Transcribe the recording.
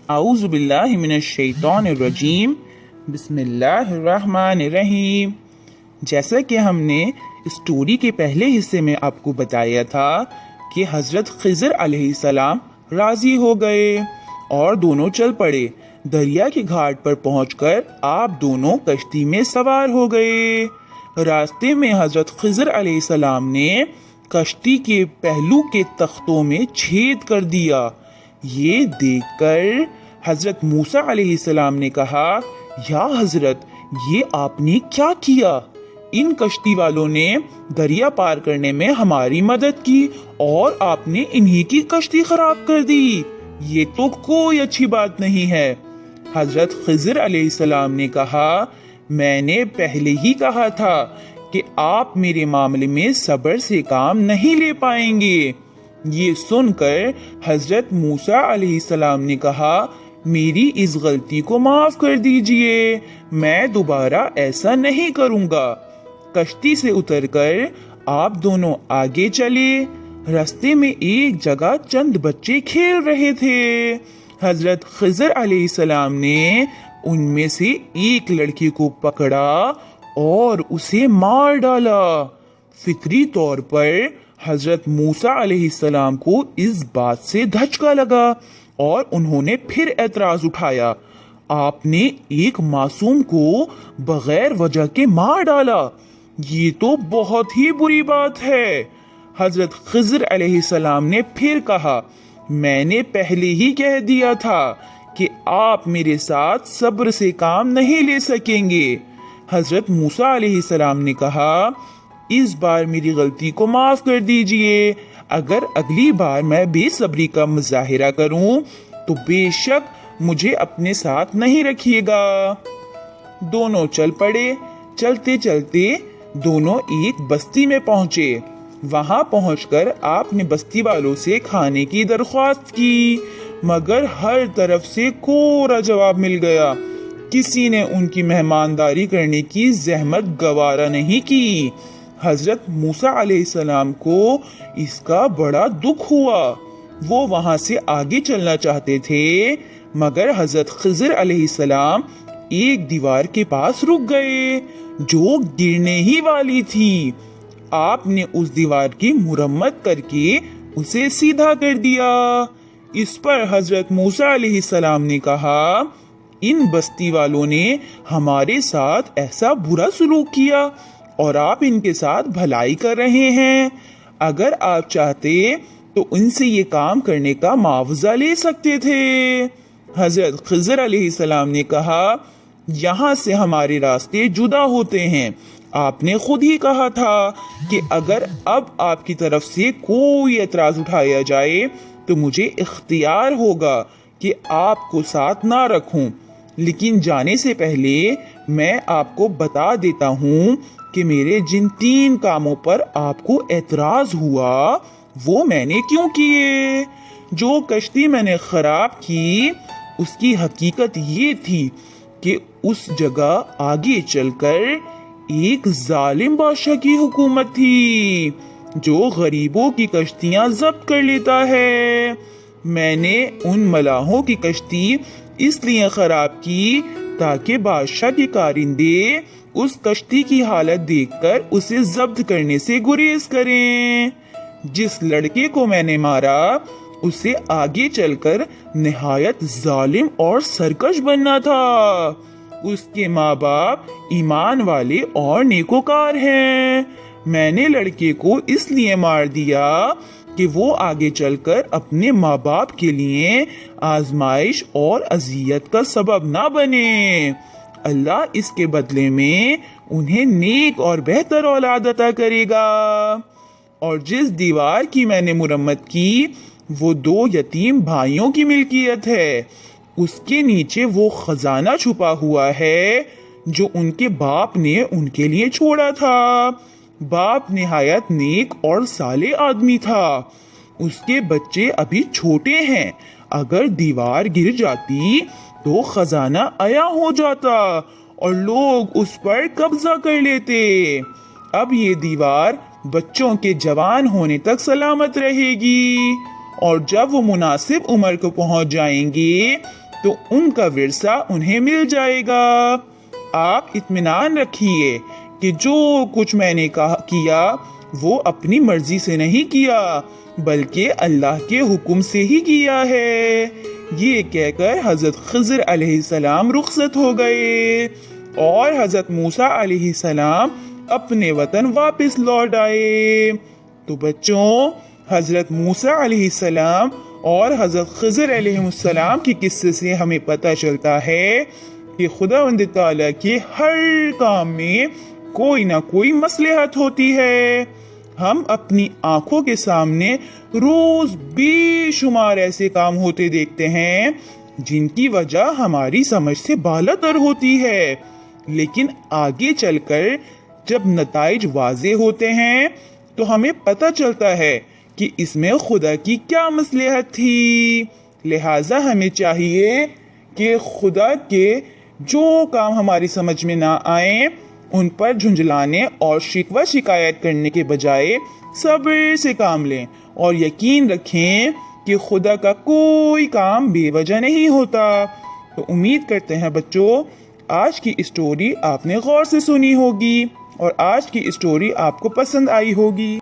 اعوذ باللہ من الشیطان الرجیم، بسم اللہ الرحمن الرحیم۔ جیسا کہ ہم نے اسٹوری کے پہلے حصے میں آپ کو بتایا تھا کہ حضرت خضر علیہ السلام راضی ہو گئے اور دونوں چل پڑے۔ دریا کے گھاٹ پر پہنچ کر آپ دونوں کشتی میں سوار ہو گئے۔ راستے میں حضرت خضر علیہ السلام نے کشتی کے پہلو کے تختوں میں چھید کر دیا۔ یہ دیکھ کر حضرت موسیٰ علیہ السلام نے کہا، یا حضرت، یہ آپ نے کیا کیا؟ ان کشتی والوں نے دریا پار کرنے میں ہماری مدد کی اور آپ نے انہی کی کشتی خراب کر دی۔ یہ تو کوئی اچھی بات نہیں ہے۔ حضرت خضر علیہ السلام نے کہا، میں نے پہلے ہی کہا تھا کہ آپ میرے معاملے میں صبر سے کام نہیں لے پائیں گے۔ یہ سن کر حضرت موسیٰ علیہ السلام نے کہا، میری اس غلطی کو معاف کر دیجئے، میں دوبارہ ایسا نہیں کروں گا۔ کشتی سے اتر کر آپ دونوں آگے چلے۔ راستے میں ایک جگہ چند بچے کھیل رہے تھے۔ حضرت خضر علیہ السلام نے ان میں سے ایک لڑکے کو پکڑا اور اسے مار ڈالا۔ فطری طور پر حضرت موسیٰ علیہ السلام کو اس بات سے دھچکا لگا اور انہوں نے پھر اعتراض اٹھایا، آپ نے ایک معصوم کو بغیر وجہ کے مار ڈالا، یہ تو بہت ہی بری بات ہے۔ حضرت خضر علیہ السلام نے پھر کہا، میں نے پہلے ہی کہہ دیا تھا کہ آپ میرے ساتھ صبر سے کام نہیں لے سکیں گے۔ حضرت موسیٰ علیہ السلام نے کہا، اس بار میری غلطی کو معاف کر دیجئے، اگر اگلی بار میں بے صبری کا مظاہرہ کروں تو بے شک مجھے اپنے ساتھ نہیں رکھیے گا۔ دونوں چل پڑے۔ چلتے چلتے دونوں ایک بستی میں پہنچے۔ وہاں پہنچ کر آپ نے بستی والوں سے کھانے کی درخواست کی، مگر ہر طرف سے کوڑا جواب مل گیا۔ کسی نے ان کی مہمانداری کرنے کی زحمت گوارا نہیں کی۔ حضرت موسیٰ علیہ السلام کو اس کا بڑا دکھ ہوا۔ وہ وہاں سے آگے چلنا چاہتے تھے، مگر حضرت خضر علیہ السلام ایک دیوار کے پاس رک گئے جو گرنے ہی والی تھی۔ آپ نے اس دیوار کی مرمت کر کے اسے سیدھا کر دیا۔ اس پر حضرت موسیٰ علیہ السلام نے کہا، ان بستی والوں نے ہمارے ساتھ ایسا برا سلوک کیا اور آپ ان کے ساتھ بھلائی کر رہے ہیں۔ اگر آپ چاہتے تو ان سے یہ کام کرنے کا معاوضہ لے سکتے تھے۔ حضرت خضر علیہ السلام نے کہا، یہاں سے ہمارے راستے جدا ہوتے ہیں۔ آپ نے خود ہی کہا تھا کہ اگر اب آپ کی طرف سے کوئی اعتراض اٹھایا جائے تو مجھے اختیار ہوگا کہ آپ کو ساتھ نہ رکھوں، لیکن جانے سے پہلے میں آپ کو بتا دیتا ہوں کہ میرے جن 3 کاموں پر آپ کو اعتراض ہوا وہ میں نے کیوں کیے۔ جو کشتی میں نے خراب کی اس کی حقیقت یہ تھی کہ اس جگہ آگے چل کر ایک ظالم بادشاہ کی حکومت تھی جو غریبوں کی کشتیاں ضبط کر لیتا ہے۔ میں نے ان ملاحوں کی کشتی اس لیے خراب کی تاکہ بادشاہ کے کارندے اس کشتی کی حالت دیکھ کر اسے ضبط کرنے سے گریز کریں۔ جس لڑکے کو میں نے مارا اسے آگے چل کر نہایت ظالم اور سرکش بننا تھا۔ اس کے ماں باپ ایمان والے اور نیکوکار ہیں۔ میں نے لڑکے کو اس لیے مار دیا کہ وہ آگے چل کر اپنے ماں باپ کے لیے آزمائش اور اذیت کا سبب نہ بنے۔ اللہ اس کے بدلے میں انہیں نیک اور بہتر اولاد عطا کرے گا۔ اور جس دیوار کی میں نے مرمت کی وہ 2 یتیم بھائیوں کی ملکیت ہے۔ اس کے نیچے وہ خزانہ چھپا ہوا ہے جو ان کے باپ نے ان کے لیے چھوڑا تھا۔ باپ نہایت نیک اور صالح آدمی تھا۔ اس کے بچے ابھی چھوٹے ہیں، اگر دیوار گر جاتی تو خزانہ عیاں ہو جاتا اور لوگ اس پر قبضہ کر لیتے۔ اب یہ دیوار بچوں کے جوان ہونے تک سلامت رہے گی، اور جب وہ مناسب عمر کو پہنچ جائیں گے تو ان کا ورثہ انہیں مل جائے گا۔ آپ اطمینان رکھیے کہ جو کچھ میں نے کیا وہ اپنی مرضی سے نہیں کیا بلکہ اللہ کے حکم سے ہی کیا ہے۔ یہ کہہ کر حضرت خضر علیہ السلام رخصت ہو گئے اور حضرت موسیٰ علیہ السلام اپنے وطن واپس لوٹ آئے۔ تو بچوں، حضرت موسیٰ علیہ السلام اور حضرت خضر علیہ السلام کی قصے سے ہمیں پتہ چلتا ہے کہ خداوند تعالیٰ کے ہر کام میں کوئی نہ کوئی مصلحت ہوتی ہے۔ ہم اپنی آنکھوں کے سامنے روز بے شمار ایسے کام ہوتے دیکھتے ہیں جن کی وجہ ہماری سمجھ سے بالاتر ہوتی ہے، لیکن آگے چل کر جب نتائج واضح ہوتے ہیں تو ہمیں پتہ چلتا ہے کہ اس میں خدا کی کیا مصلحت تھی۔ لہٰذا ہمیں چاہیے کہ خدا کے جو کام ہماری سمجھ میں نہ آئیں ان پر جھنجھلانے اور شکوہ شکایت کرنے کے بجائے صبر سے کام لیں اور یقین رکھیں کہ خدا کا کوئی کام بے وجہ نہیں ہوتا۔ تو امید کرتے ہیں بچوں آج کی اسٹوری آپ نے غور سے سنی ہوگی اور آج کی اسٹوری آپ کو پسند آئی ہوگی۔